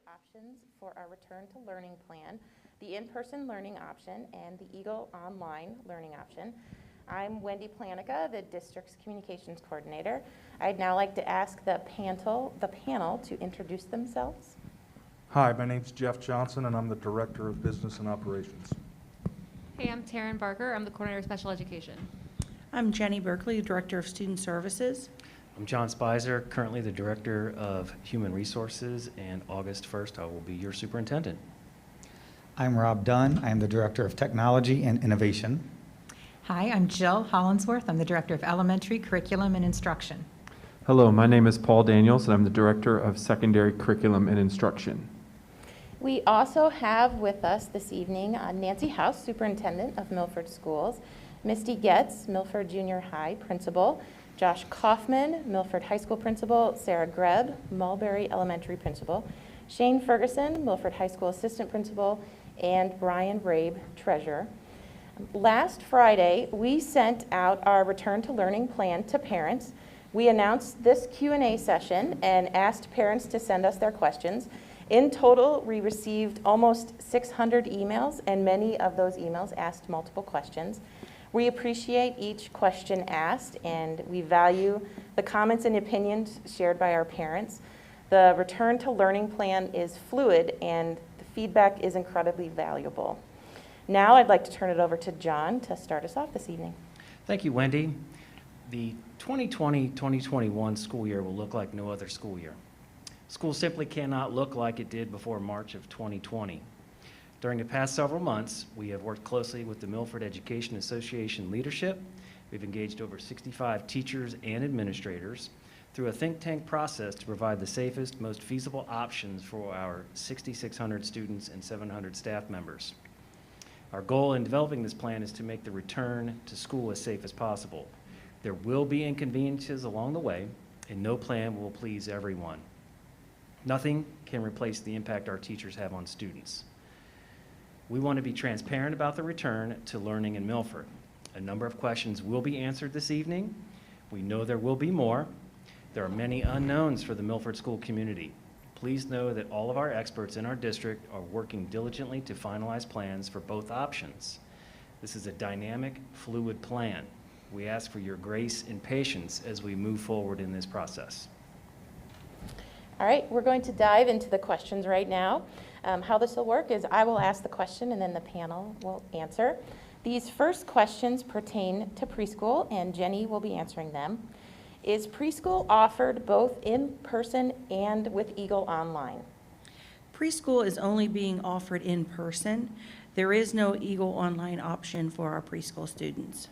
options for our return to learning plan, the in-person learning option and the Eagle online learning option. I'm Wendy Planica, the district's communications coordinator. I'd now like to ask the panel to introduce themselves. Hi, my name's Jeff Johnson, and I'm the Director of Business and Operations. Hey, I'm Taryn Barker. I'm the Coordinator of Special Education. I'm Jenny Berkeley, Director of Student Services. I'm John Spicer, currently the Director of Human Resources, and August 1st I will be your Superintendent. I'm Rob Dunn. I am the Director of Technology and Innovation. Hi, I'm Jill Hollinsworth. I'm the Director of Elementary Curriculum and Instruction. Hello, my name is Paul Daniels, and I'm the Director of Secondary Curriculum and Instruction. We also have with us this evening Nancy House, Superintendent of Milford Schools, Misty Getz, Milford Junior High Principal, Josh Kaufman, Milford High School Principal, Sarah Greb, Mulberry Elementary Principal, Shane Ferguson, Milford High School Assistant Principal, and Brian Rabe, Treasurer. Last Friday, we sent out our Return to Learning plan to parents. We announced this Q&A session and asked parents to send us their questions. In total, we received almost 600 emails, and many of those emails asked multiple questions. We appreciate each question asked, and we value the comments and opinions shared by our parents. The Return to Learning plan is fluid, and the feedback is incredibly valuable. Now I'd like to turn it over to John to start us off this evening. Thank you, Wendy. The 2020-2021 school year will look like no other school year. School simply cannot look like it did before March of 2020. During the past several months, we have worked closely with the Milford Education Association leadership. We've engaged over 65 teachers and administrators through a think tank process to provide the safest, most feasible options for our 6,600 students and 700 staff members. Our goal in developing this plan is to make the return to school as safe as possible. There will be inconveniences along the way, and no plan will please everyone. Nothing can replace the impact our teachers have on students. We want to be transparent about the return to learning in Milford. A number of questions will be answered this evening. We know there will be more. There are many unknowns for the Milford school community. Please know that all of our experts in our district are working diligently to finalize plans for both options. This is a dynamic, fluid plan. We ask for your grace and patience as we move forward in this process. All right, we're going to dive into the questions right now. How this will work is I will ask the question and then the panel will answer. These first questions pertain to preschool, and Jenny will be answering them. Is preschool offered both in person and with Eagle Online? Preschool is only being offered in person. There is no Eagle Online option for our preschool students.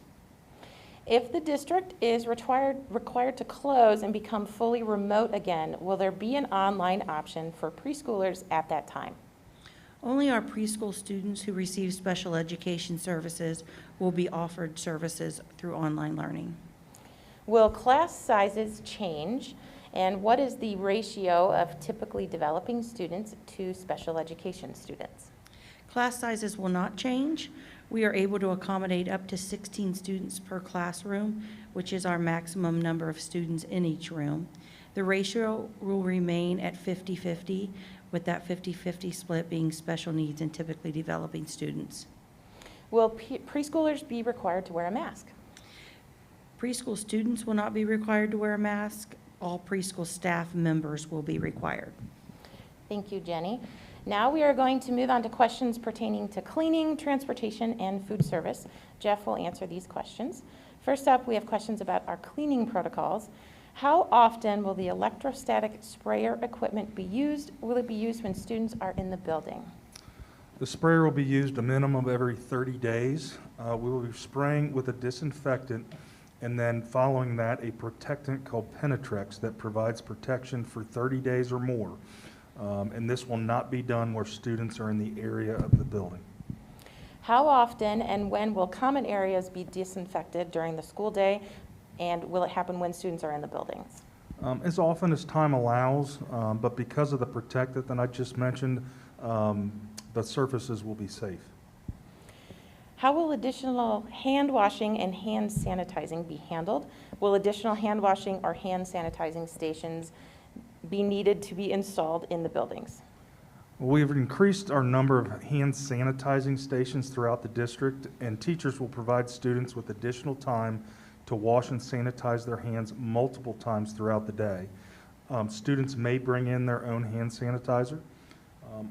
If the district is required to close and become fully remote again, will there be an online option for preschoolers at that time? Only our preschool students who receive special education services will be offered services through online learning. Will class sizes change? And what is the ratio of typically developing students to special education students? Class sizes will not change. We are able to accommodate up to 16 students per classroom, which is our maximum number of students in each room. The ratio will remain at 50-50, with that 50-50 split being special needs and typically developing students. Will preschoolers be required to wear a mask? Preschool students will not be required to wear a mask. All preschool staff members will be required. Thank you, Jenny. Now we are going to move on to questions pertaining to cleaning, transportation, and food service. Jeff will answer these questions. First up, we have questions about our cleaning protocols. How often will the electrostatic sprayer equipment be used? Will it be used when students are in the building? The sprayer will be used a minimum of every 30 days. We will be spraying with a disinfectant, and then following that, a protectant called Penetrex that provides protection for 30 days or more. And this will not be done where students are in the area of the building. How often and when will common areas be disinfected during the school day, and will it happen when students are in the buildings? As often as time allows, but because of the protectant that I just mentioned, the surfaces will be safe. How will additional hand washing and hand sanitizing be handled? Will additional hand washing or hand sanitizing stations be needed to be installed in the buildings? We've increased our number of hand sanitizing stations throughout the district, and teachers will provide students with additional time to wash and sanitize their hands multiple times throughout the day. Students may bring in their own hand sanitizer.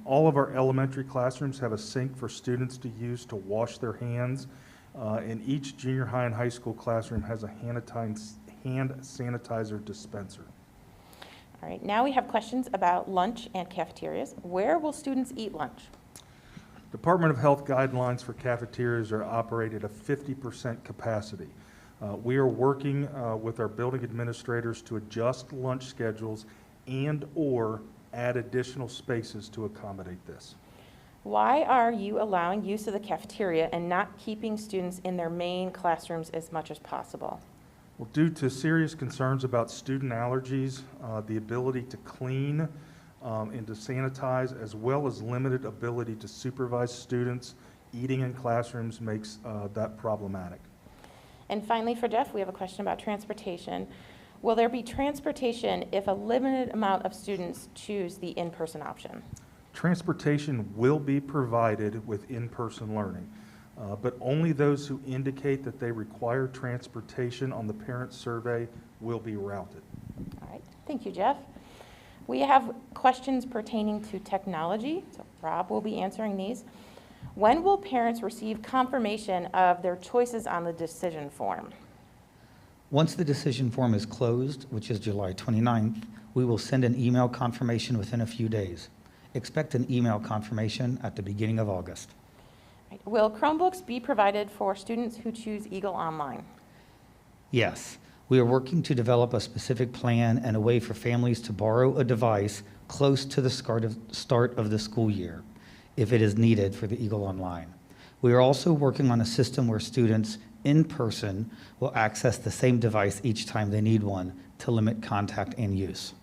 All of our elementary classrooms have a sink for students to use to wash their hands, and each junior high and high school classroom has a hand sanitizer dispenser. All right, now we have questions about lunch and cafeterias. Where will students eat lunch? Department of Health guidelines for cafeterias are operated at 50% capacity. We are working with our building administrators to adjust lunch schedules and/or add additional spaces to accommodate this. Why are you allowing use of the cafeteria and not keeping students in their main classrooms as much as possible? Well, due to serious concerns about student allergies, the ability to clean and to sanitize, as well as limited ability to supervise students eating in classrooms makes that problematic. And finally, for Jeff, we have a question about transportation. Will there be transportation if a limited amount of students choose the in-person option? Transportation will be provided with in-person learning, but only those who indicate that they require transportation on the parent survey will be routed. All right, thank you, Jeff. We have questions pertaining to technology, so Rob will be answering these. When will parents receive confirmation of their choices on the decision form? Once the decision form is closed, which is July 29th, we will send an email confirmation within a few days. Expect an email confirmation at the beginning of August. Right. Will Chromebooks be provided for students who choose Eagle Online? Yes, we are working to develop a specific plan and a way for families to borrow a device close to the start of the school year, if it is needed for the Eagle Online. We are also working on a system where students in person will access the same device each time they need one to limit contact and use.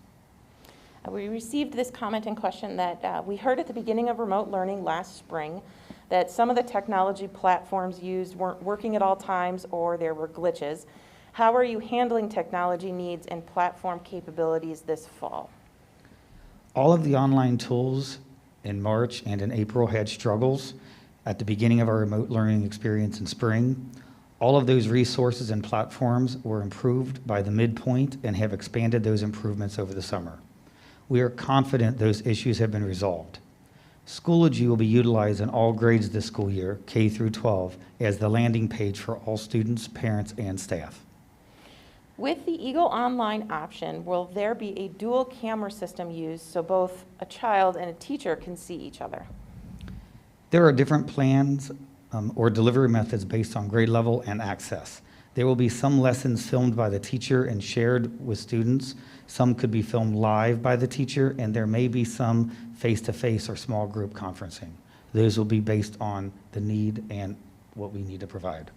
We received this comment and question that we heard at the beginning of remote learning last spring that some of the technology platforms used weren't working at all times or there were glitches. How are you handling technology needs and platform capabilities this fall? All of the online tools in March and in April had struggles at the beginning of our remote learning experience in spring. All of those resources and platforms were improved by the midpoint and have expanded those improvements over the summer. We are confident those issues have been resolved. Schoology will be utilized in all grades this school year, K through 12, as the landing page for all students, parents, and staff. With the Eagle Online option, will there be a dual camera system used so both a child and a teacher can see each other? There are different plans or delivery methods based on grade level and access. There will be some lessons filmed by the teacher and shared with students. Some could be filmed live by the teacher, and there may be some face-to-face or small group conferencing. Those will be based on the need and what we need to provide.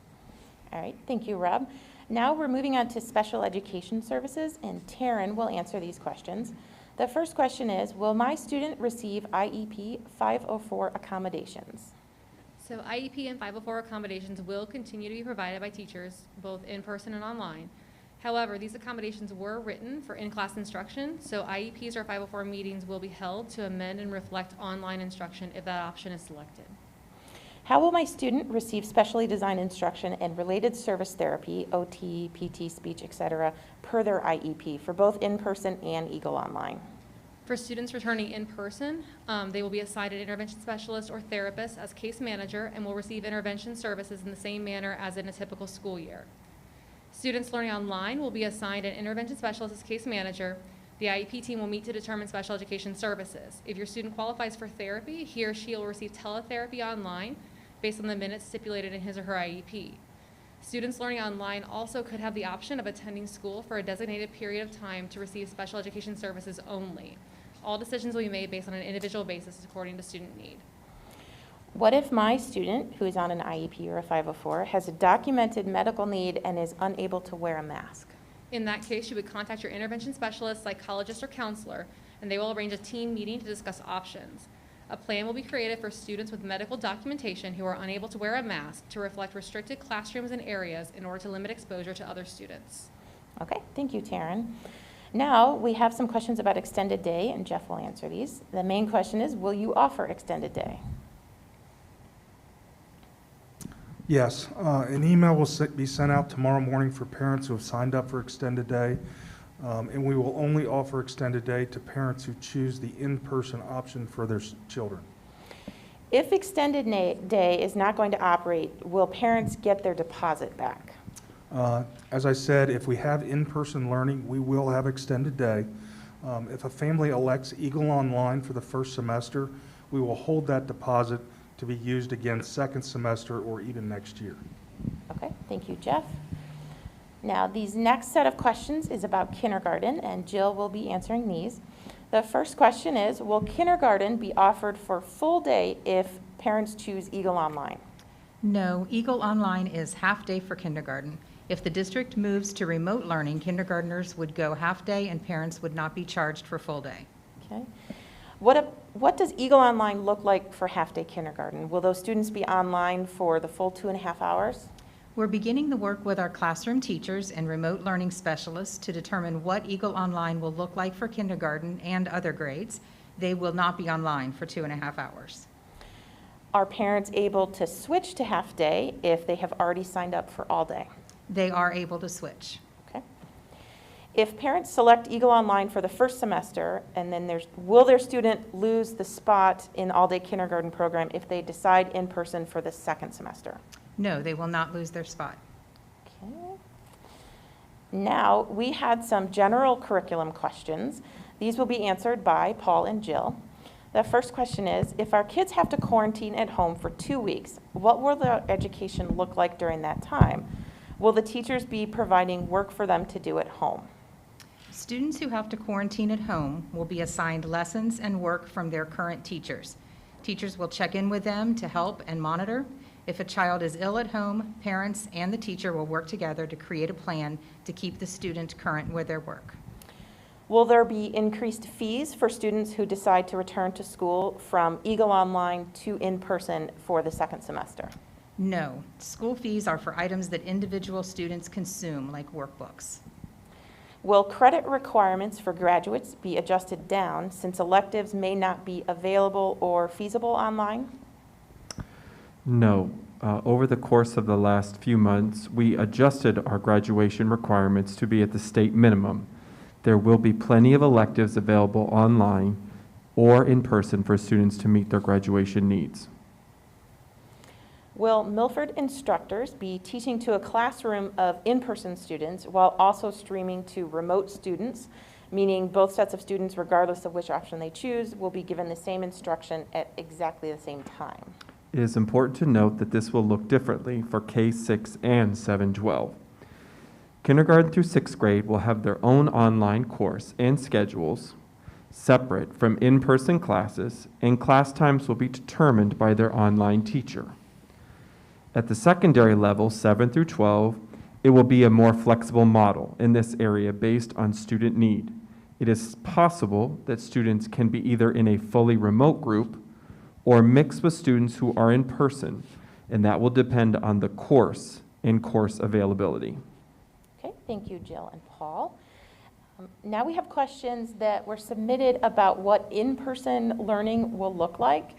All right, thank you, Rob. Now we're moving on to special education services, and Taryn will answer these questions. The first question is, will my student receive IEP 504 accommodations? So IEP and 504 accommodations will continue to be provided by teachers, both in person and online. However, these accommodations were written for in-class instruction, so IEPs or 504 meetings will be held to amend and reflect online instruction if that option is selected. How will my student receive specially designed instruction and related service therapy, OT, PT, speech, etc., per their IEP for both in-person and Eagle Online? For students returning in person, they will be assigned an intervention specialist or therapist as case manager and will receive intervention services in the same manner as in a typical school year. Students learning online will be assigned an intervention specialist as case manager. The IEP team will meet to determine special education services. If your student qualifies for therapy, he or she will receive teletherapy online based on the minutes stipulated in his or her IEP. Students learning online also could have the option of attending school for a designated period of time to receive special education services only. All decisions will be made based on an individual basis according to student need. What if my student, who is on an IEP or a 504, has a documented medical need and is unable to wear a mask? In that case, you would contact your intervention specialist, psychologist, or counselor, and they will arrange a team meeting to discuss options. A plan will be created for students with medical documentation who are unable to wear a mask to reflect restricted classrooms and areas in order to limit exposure to other students. Okay, thank you, Taryn. Now, we have some questions about extended day, and Jeff will answer these. The main question is, will you offer extended day? Yes, an email will be sent out tomorrow morning for parents who have signed up for extended day, and we will only offer extended day to parents who choose the in-person option for their children. If extended day is not going to operate, will parents get their deposit back? As I said, if we have in-person learning, we will have extended day. If a family elects Eagle Online for the first semester, we will hold that deposit to be used again second semester or even next year. Okay, thank you, Jeff. Now, these next set of questions is about kindergarten, and Jill will be answering these. The first question is, will kindergarten be offered for full day if parents choose Eagle Online? No, Eagle Online is half-day for kindergarten. If the district moves to remote learning, kindergartners would go half-day and parents would not be charged for full day. Okay. What does Eagle Online look like for half-day kindergarten? Will those students be online for the full 2.5 hours? We're beginning the work with our classroom teachers and remote learning specialists to determine what Eagle Online will look like for kindergarten and other grades. They will not be online for 2.5 hours. Are parents able to switch to half-day if they have already signed up for all day? They are able to switch. Okay. If parents select Eagle Online for the first semester, and then will their student lose the spot in all-day kindergarten program if they decide in person for the second semester? No, they will not lose their spot. Okay. Now, we had some general curriculum questions. These will be answered by Paul and Jill. The first question is, if our kids have to quarantine at home for 2 weeks, what will their education look like during that time? Will the teachers be providing work for them to do at home? Students who have to quarantine at home will be assigned lessons and work from their current teachers. Teachers will check in with them to help and monitor. If a child is ill at home, parents and the teacher will work together to create a plan to keep the student current with their work. Will there be increased fees for students who decide to return to school from Eagle Online to in-person for the second semester? No, school fees are for items that individual students consume, like workbooks. Will credit requirements for graduates be adjusted down since electives may not be available or feasible online? No. Over the course of the last few months, we adjusted our graduation requirements to be at the state minimum. There will be plenty of electives available online or in person for students to meet their graduation needs. Will Milford instructors be teaching to a classroom of in-person students while also streaming to remote students, meaning both sets of students, regardless of which option they choose, will be given the same instruction at exactly the same time? It is important to note that this will look differently for K-6 and 7-12. Kindergarten through 6th grade will have their own online course and schedules separate from in-person classes, and class times will be determined by their online teacher. At the secondary level, 7 through 12, it will be a more flexible model in this area based on student need. It is possible that students can be either in a fully remote group or mixed with students who are in person, and that will depend on the course and course availability. Okay, thank you, Jill and Paul. Now we have questions that were submitted about what in-person learning will look like.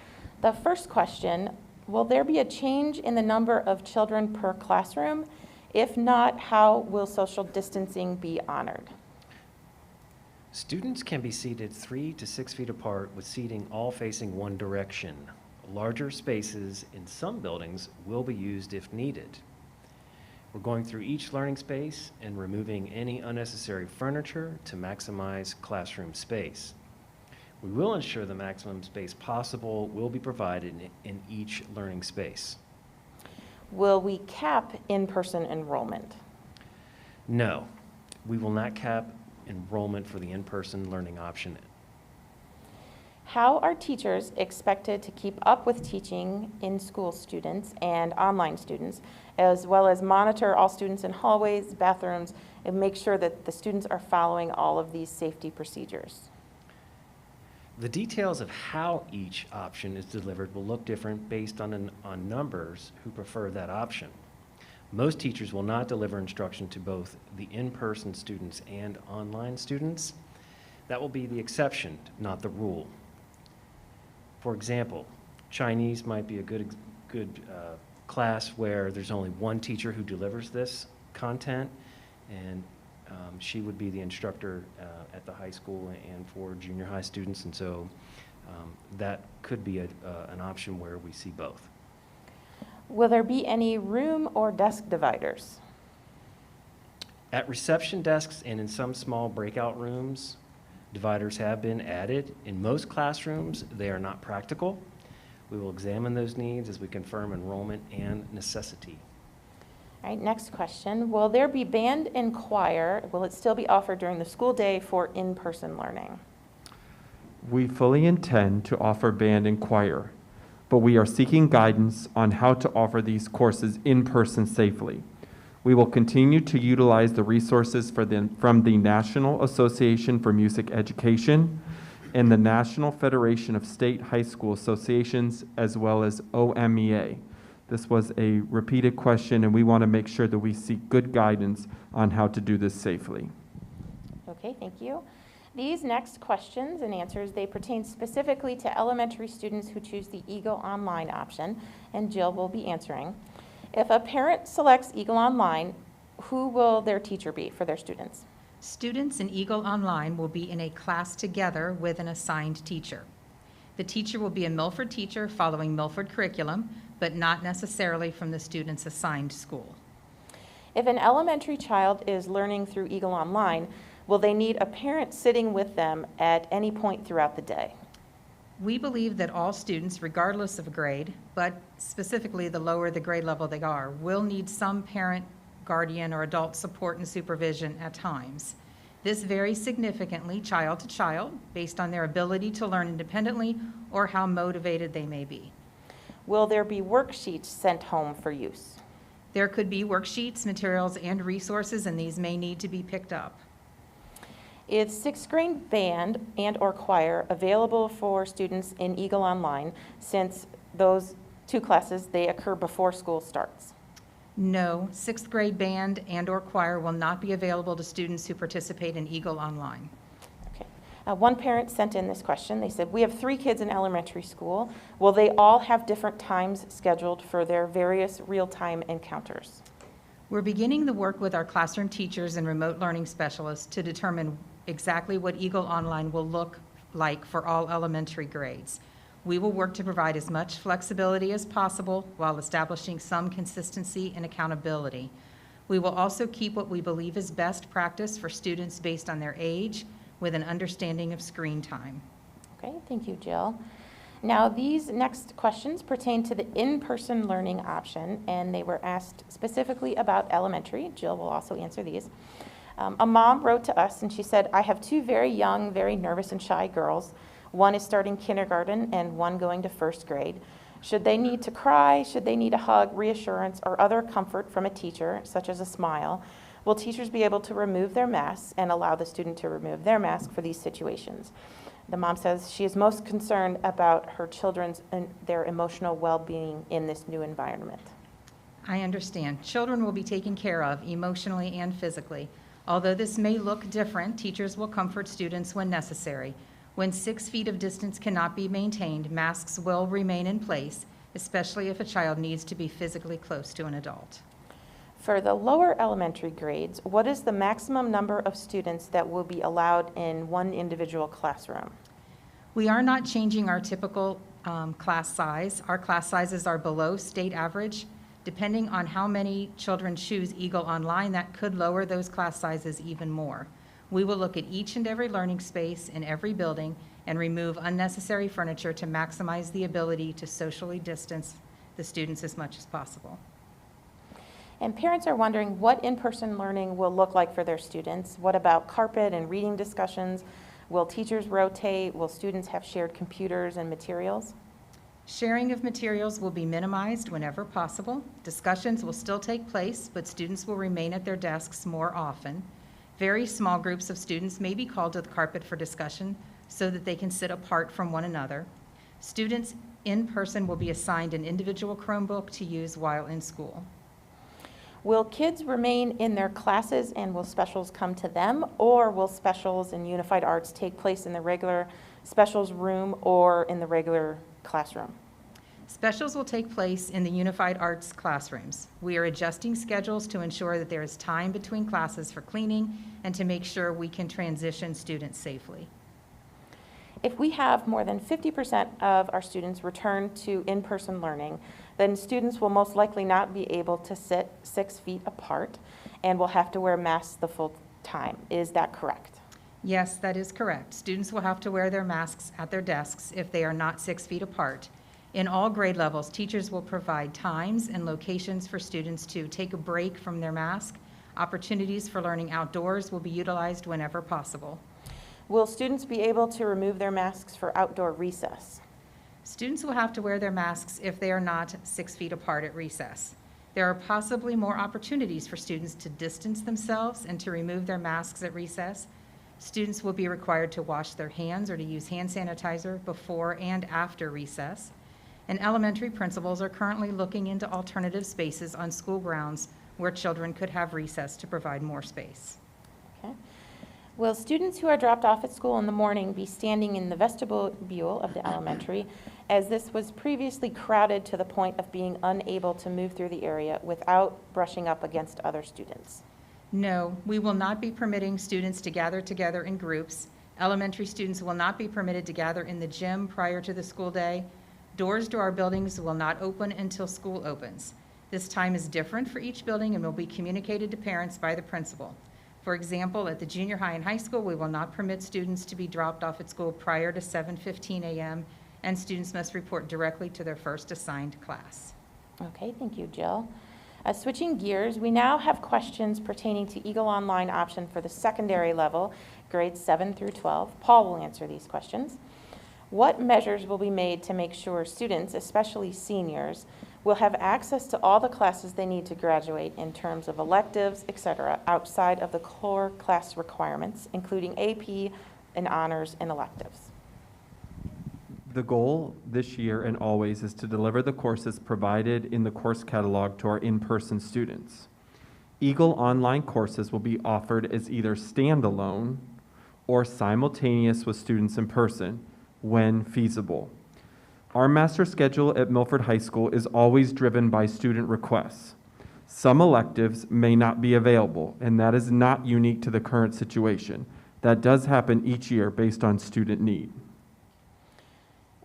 The first question, will there be a change in the number of children per classroom? If not, how will social distancing be honored? Students can be seated 3 to 6 feet apart with seating all facing one direction. Larger spaces in some buildings will be used if needed. We're going through each learning space and removing any unnecessary furniture to maximize classroom space. We will ensure the maximum space possible will be provided in each learning space. Will we cap in-person enrollment? No, we will not cap enrollment for the in-person learning option. How are teachers expected to keep up with teaching in-school students and online students, as well as monitor all students in hallways, bathrooms, and make sure that the students are following all of these safety procedures? The details of how each option is delivered will look different based on numbers who prefer that option. Most teachers will not deliver instruction to both the in-person students and online students. That will be the exception, not the rule. For example, Chinese might be a good class where there's only one teacher who delivers this content, and she would be the instructor at the high school and for junior high students, and so that could be an option where we see both. Will there be any room or desk dividers? At reception desks and in some small breakout rooms, dividers have been added. In most classrooms, they are not practical. We will examine those needs as we confirm enrollment and necessity. All right, next question. Will there be band and choir? Will it still be offered during the school day for in-person learning? We fully intend to offer band and choir, but we are seeking guidance on how to offer these courses in person safely. We will continue to utilize the resources from the National Association for Music Education and the National Federation of State High School Associations, as well as OMEA. This was a repeated question, and we want to make sure that we seek good guidance on how to do this safely. Okay, thank you. These next questions and answers, they pertain specifically to elementary students who choose the Eagle Online option, and Jill will be answering. If a parent selects Eagle Online, who will their teacher be for their students? Students in Eagle Online will be in a class together with an assigned teacher. The teacher will be a Milford teacher following Milford curriculum, but not necessarily from the student's assigned school. If an elementary child is learning through Eagle Online, will they need a parent sitting with them at any point throughout the day? We believe that all students, regardless of grade, but specifically the lower the grade level they are, will need some parent, guardian, or adult support and supervision at times. This varies significantly child to child based on their ability to learn independently or how motivated they may be. Will there be worksheets sent home for use? There could be worksheets, materials, and resources, and these may need to be picked up. Is sixth grade band and or choir available for students in Eagle Online, since those two classes, they occur before school starts? No, sixth grade band and or choir will not be available to students who participate in Eagle Online. Okay. One parent sent in this question. They said, we have 3 kids in elementary school. Will they all have different times scheduled for their various real-time encounters? We're beginning the work with our classroom teachers and remote learning specialists to determine exactly what Eagle Online will look like for all elementary grades. We will work to provide as much flexibility as possible while establishing some consistency and accountability. We will also keep what we believe is best practice for students based on their age with an understanding of screen time. Okay, thank you, Jill. Now, these next questions pertain to the in-person learning option, and they were asked specifically about elementary. Jill will also answer these. A mom wrote to us and she said, I have 2 very young, very nervous and shy girls. One is starting kindergarten and one going to 1st grade. Should they need to cry? Should they need a hug, reassurance, or other comfort from a teacher, such as a smile? Will teachers be able to remove their masks and allow the student to remove their mask for these situations? The mom says she is most concerned about her children's and their emotional well-being in this new environment. I understand. Children will be taken care of emotionally and physically. Although this may look different, teachers will comfort students when necessary. When 6 feet of distance cannot be maintained, masks will remain in place, especially if a child needs to be physically close to an adult. For the lower elementary grades, what is the maximum number of students that will be allowed in one individual classroom? We are not changing our typical class size. Our class sizes are below state average. Depending on how many children choose Eagle Online, that could lower those class sizes even more. We will look at each and every learning space in every building and remove unnecessary furniture to maximize the ability to socially distance the students as much as possible. And parents are wondering what in-person learning will look like for their students. What about carpet and reading discussions? Will teachers rotate? Will students have shared computers and materials? Sharing of materials will be minimized whenever possible. Discussions will still take place, but students will remain at their desks more often. Very small groups of students may be called to the carpet for discussion so that they can sit apart from one another. Students in person will be assigned an individual Chromebook to use while in school. Will kids remain in their classes and will specials come to them, or will specials in Unified Arts take place in the regular specials room or in the regular classroom? Specials will take place in the Unified Arts classrooms. We are adjusting schedules to ensure that there is time between classes for cleaning and to make sure we can transition students safely. If we have more than 50% of our students return to in-person learning, then students will most likely not be able to sit 6 feet apart and will have to wear masks the full time. Is that correct? Yes, that is correct. Students will have to wear their masks at their desks if they are not 6 feet apart. In all grade levels, teachers will provide times and locations for students to take a break from their mask. Opportunities for learning outdoors will be utilized whenever possible. Will students be able to remove their masks for outdoor recess? Students will have to wear their masks if they are not 6 feet apart at recess. There are possibly more opportunities for students to distance themselves and to remove their masks at recess. Students will be required to wash their hands or to use hand sanitizer before and after recess. And elementary principals are currently looking into alternative spaces on school grounds where children could have recess to provide more space. Okay. Will students who are dropped off at school in the morning be standing in the vestibule of the elementary, as this was previously crowded to the point of being unable to move through the area without brushing up against other students? No, we will not be permitting students to gather together in groups. Elementary students will not be permitted to gather in the gym prior to the school day. Doors to our buildings will not open until school opens. This time is different for each building and will be communicated to parents by the principal. For example, at the junior high and high school, we will not permit students to be dropped off at school prior to 7:15 a.m., and students must report directly to their first assigned class. Okay, thank you, Jill. Switching gears, we now have questions pertaining to Eagle Online option for the secondary level, grades 7 through 12. Paul will answer these questions. What measures will be made to make sure students, especially seniors, will have access to all the classes they need to graduate in terms of electives, etc., outside of the core class requirements, including AP and honors and electives? The goal this year and always is to deliver the courses provided in the course catalog to our in-person students. Eagle Online courses will be offered as either standalone or simultaneous with students in person when feasible. Our master schedule at Milford High School is always driven by student requests. Some electives may not be available, and that is not unique to the current situation. That does happen each year based on student need.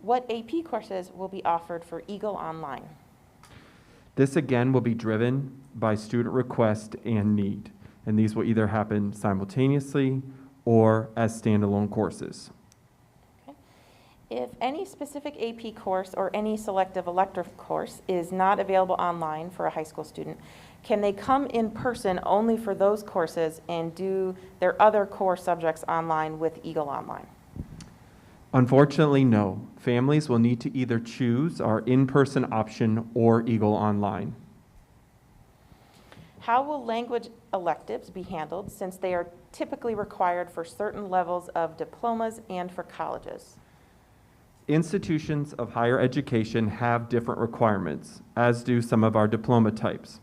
What AP courses will be offered for Eagle Online? This again will be driven by student request and need, and these will either happen simultaneously or as standalone courses. If any specific AP course or any selective elective course is not available online for a high school student, can they come in person only for those courses and do their other core subjects online with Eagle Online? Unfortunately, no. Families will need to either choose our in-person option or Eagle Online. How will language electives be handled since they are typically required for certain levels of diplomas and for colleges? Institutions of higher education have different requirements, as do some of our diploma types.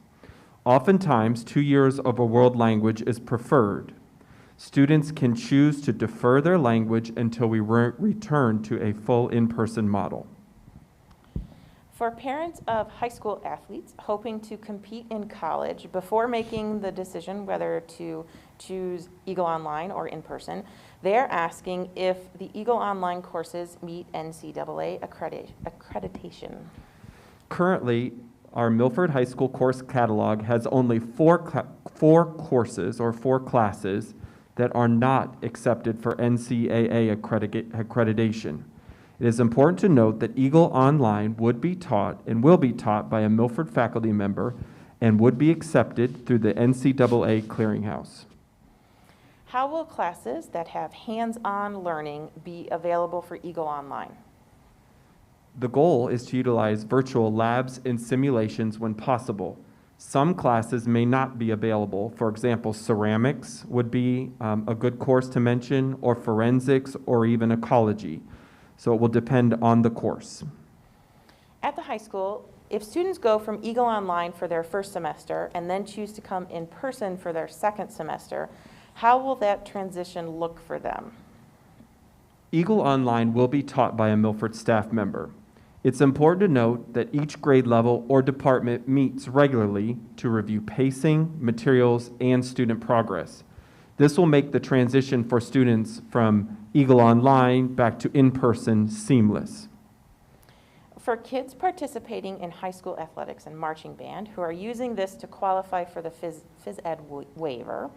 Oftentimes, 2 years of a world language is preferred. Students can choose to defer their language until we return to a full in-person model. For parents of high school athletes hoping to compete in college, before making the decision whether to choose Eagle Online or in person, they're asking if the Eagle Online courses meet NCAA accreditation. Currently, our Milford High School course catalog has only four courses or 4 classes that are not accepted for NCAA accreditation. It is important to note that Eagle Online would be taught and will be taught by a Milford faculty member and would be accepted through the NCAA clearinghouse. How will classes that have hands-on learning be available for Eagle Online? The goal is to utilize virtual labs and simulations when possible. Some classes may not be available. For example, ceramics would be a good course to mention, or forensics, or even ecology. So it will depend on the course. At the high school, If students go from Eagle Online for their first semester and then choose to come in person for their second semester, how will that transition look for them? Eagle Online will be taught by a Milford staff member. It's important to note that each grade level or department meets regularly to review pacing, materials, and student progress. This will make the transition for students from Eagle Online back to in-person seamless. For kids participating in high school athletics and marching band who are using this to qualify for the phys ed waiver,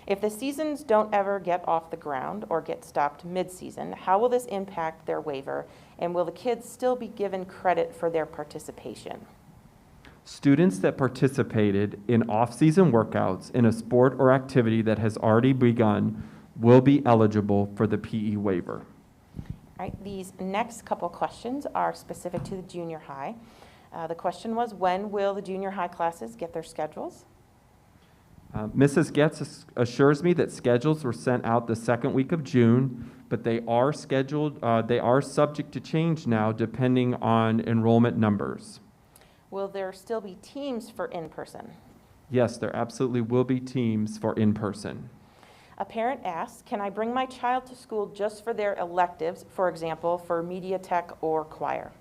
if the seasons don't ever get off the ground or get stopped mid-season, how will this impact their waiver, and will the kids still be given credit for their participation? Students that participated in off-season workouts in a sport or activity that has already begun will be eligible for the PE waiver. All right, these next couple questions are specific to the junior high. The question was, when will the junior high classes get their schedules? Mrs. Getz assures me that schedules were sent out the second week of June, but they are subject to change now depending on enrollment numbers. Will there still be teams for in-person? Yes, there absolutely will be teams for in-person. A parent asks, can I bring my child to school just for their electives, for example, for media tech or choir?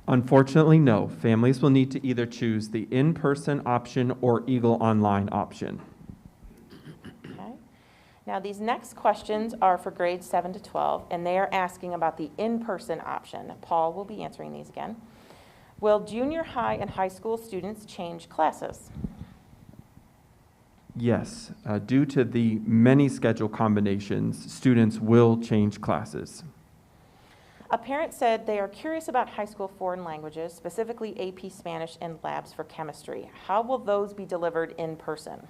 Unfortunately, no. Families will need to either choose the in-person option or Eagle Online option. Okay. Now, these next questions are for grades 7 to 12, and they are asking about the in-person option. Paul will be answering these again. Will junior high and high school students change classes? Yes, due to the many schedule combinations, students will change classes. A parent said they are curious about high school foreign languages, specifically AP Spanish and labs for chemistry. How will those be delivered in person?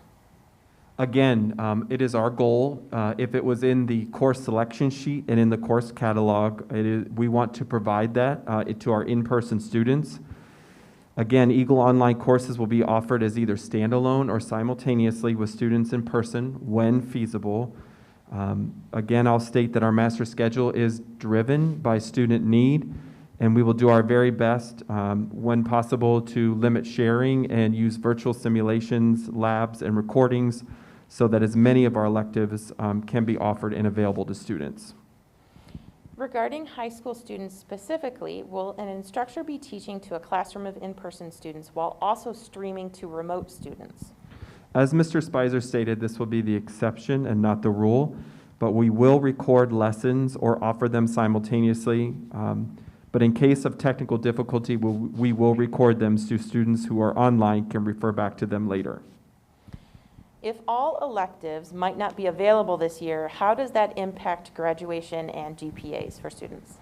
Again, it is our goal, if it was in the course selection sheet and in the course catalog, we want to provide that to our in-person students. Again, Eagle Online courses will be offered as either standalone or simultaneously with students in person when feasible. Again, I'll state that our master schedule is driven by student need, and we will do our very best when possible to limit sharing and use virtual simulations, labs, and recordings so that as many of our electives can be offered and available to students. Regarding high school students specifically, will an instructor be teaching to a classroom of in-person students while also streaming to remote students? As Mr. Spicer stated, this will be the exception and not the rule, but we will record lessons or offer them simultaneously. But in case of technical difficulty, we will record them so students who are online can refer back to them later. If all electives might not be available this year, how does that impact graduation and GPAs for students?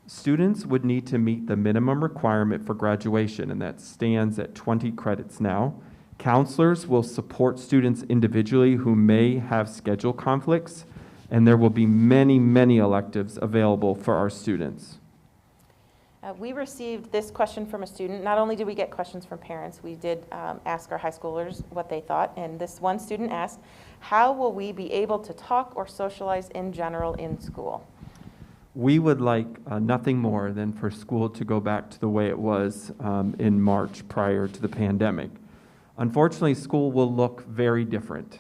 Students would need to meet the minimum requirement for graduation, and that stands at 20 credits now. Counselors will support students individually who may have schedule conflicts, and there will be many, many electives available for our students. We received this question from a student. Not only did we get questions from parents, we did ask our high schoolers what they thought, and this one student asked, how will we be able to talk or socialize in general in school? We would like nothing more than for school to go back to the way it was in March prior to the pandemic. Unfortunately, school will look very different.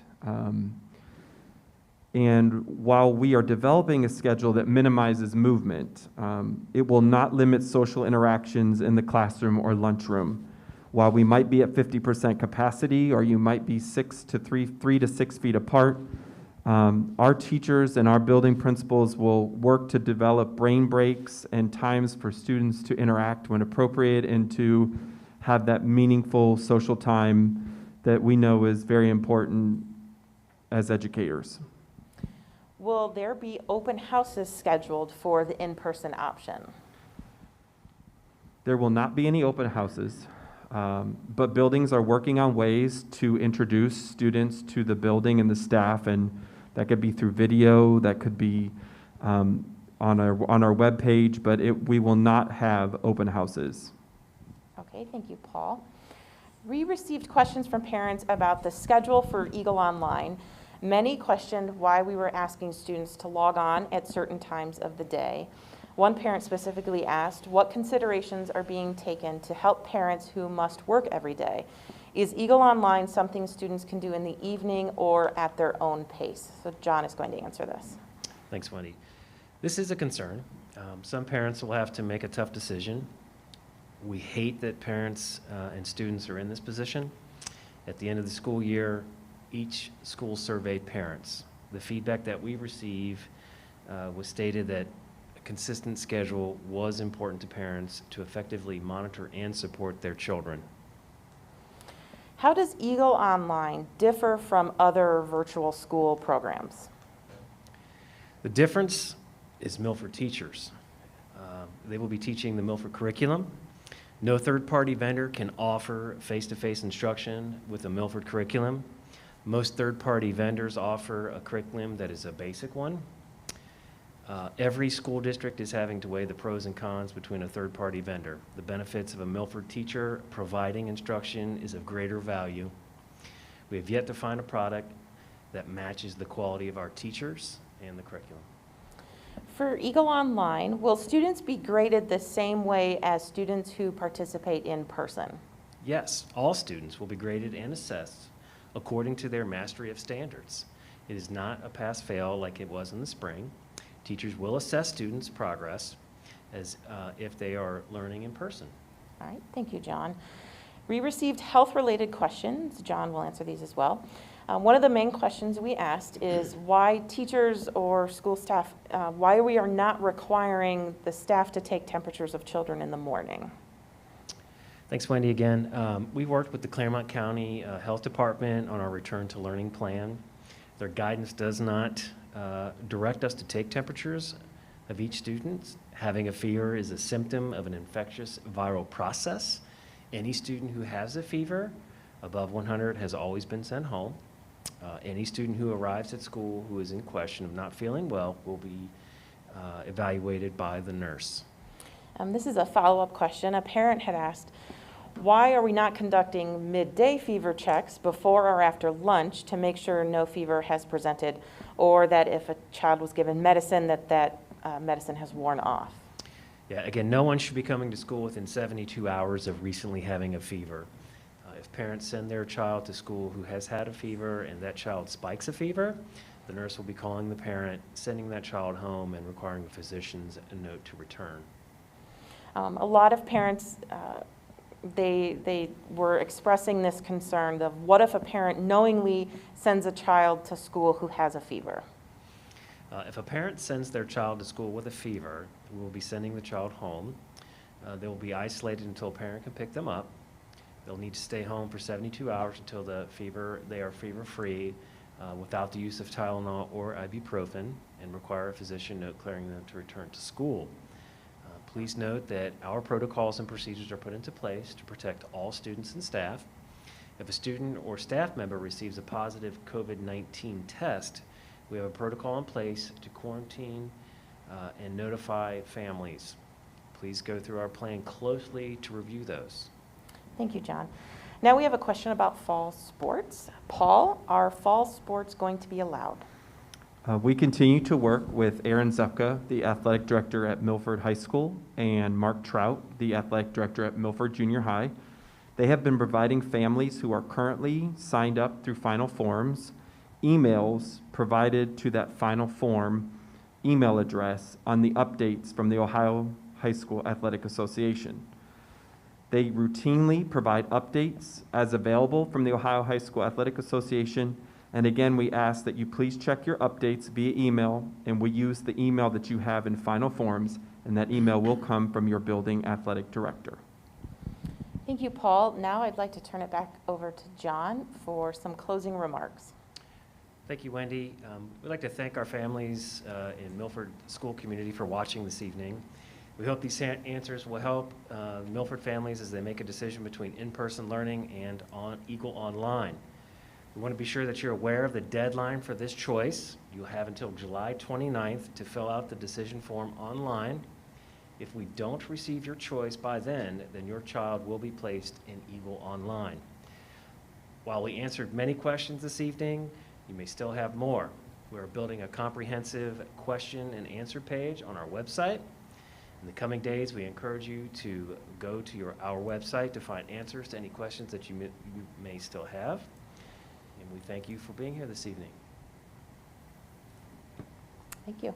And while we are developing a schedule that minimizes movement, it will not limit social interactions in the classroom or lunchroom. While we might be at 50% capacity, or you might be 3 to 6 feet apart, our teachers and our building principals will work to develop brain breaks and times for students to interact when appropriate and to have that meaningful social time that we know is very important as educators. Will there be open houses scheduled for the in-person option? There will not be any open houses, but buildings are working on ways to introduce students to the building and the staff, and that could be through video, that could be on our webpage, but we will not have open houses. Okay, thank you, Paul. We received questions from parents about the schedule for Eagle Online. Many questioned why we were asking students to log on at certain times of the day. One parent specifically asked, what considerations are being taken to help parents who must work every day? Is Eagle Online something students can do in the evening or at their own pace? So John is going to answer this. Thanks, Wendy. This is a concern. Some parents will have to make a tough decision. We hate that parents and students are in this position. At the end of the school year, each school surveyed parents. The feedback that we receive was stated that a consistent schedule was important to parents to effectively monitor and support their children. How does Eagle Online differ from other virtual school programs? The difference is Milford teachers. They will be teaching the Milford curriculum. No third-party vendor can offer face-to-face instruction with a Milford curriculum. Most third-party vendors offer a curriculum that is a basic one. Every school district is having to weigh the pros and cons between a third-party vendor. The benefits of a Milford teacher providing instruction is of greater value. We have yet to find a product that matches the quality of our teachers and the curriculum. For Eagle Online, will students be graded the same way as students who participate in person? Yes, all students will be graded and assessed according to their mastery of standards. It is not a pass-fail like it was in the spring. Teachers will assess students' progress as if they are learning in person. All right, thank you, John. We received health-related questions. John will answer these as well. One of the main questions we asked is why teachers or school staff, why we are not requiring the staff to take temperatures of children in the morning. Thanks, Wendy, again. We worked with the Claremont County Health Department on our return to learning plan. Their guidance does not direct us to take temperatures of each student. Having a fever is a symptom of an infectious viral process. Any student who has a fever above 100 has always been sent home. Any student who arrives at school who is in question of not feeling well will be evaluated by the nurse. This is a follow-up question. A parent had asked, why are we not conducting midday fever checks before or after lunch to make sure no fever has presented, or that if a child was given medicine, that medicine has worn off? Yeah, again, no one should be coming to school within 72 hours of recently having a fever. If parents send their child to school who has had a fever and that child spikes a fever, the nurse will be calling the parent, sending that child home, and requiring the physician's a note to return. A lot of parents, they were expressing this concern of what if a parent knowingly sends a child to school who has a fever? If a parent sends their child to school with a fever, we will be sending the child home. They will be isolated until a parent can pick them up. They'll need to stay home for 72 hours until they are fever-free without the use of Tylenol or ibuprofen, and require a physician note clearing them to return to school. Please note that our protocols and procedures are put into place to protect all students and staff. If a student or staff member receives a positive COVID-19 test, we have a protocol in place to quarantine and notify families. Please go through our plan closely to review those. Thank you, John. Now we have a question about fall sports. Paul, are fall sports going to be allowed? We continue to work with Aaron Zupka, the athletic director at Milford High School, and Mark Trout, the athletic director at Milford Junior High. They have been providing families who are currently signed up through Final Forms emails provided to that Final Form email address on the updates from the Ohio High School Athletic Association. They routinely provide updates as available from the Ohio High School Athletic Association. And again, we ask that you please check your updates via email, and we use the email that you have in Final Forms, and that email will come from your building athletic director. Thank you, Paul. Now I'd like to turn it back over to John for some closing remarks. Thank you, Wendy. We'd like to thank our families in Milford school community for watching this evening. We hope these answers will help Milford families as they make a decision between in-person learning and Eagle Online. We want to be sure that you're aware of the deadline for this choice. You'll have until July 29th to fill out the decision form online. If we don't receive your choice by then your child will be placed in Eagle Online. While we answered many questions this evening, you may still have more. We're building a comprehensive question and answer page on our website. In the coming days, we encourage you to go to our website to find answers to any questions that you may still have. And we thank you for being here this evening. Thank you.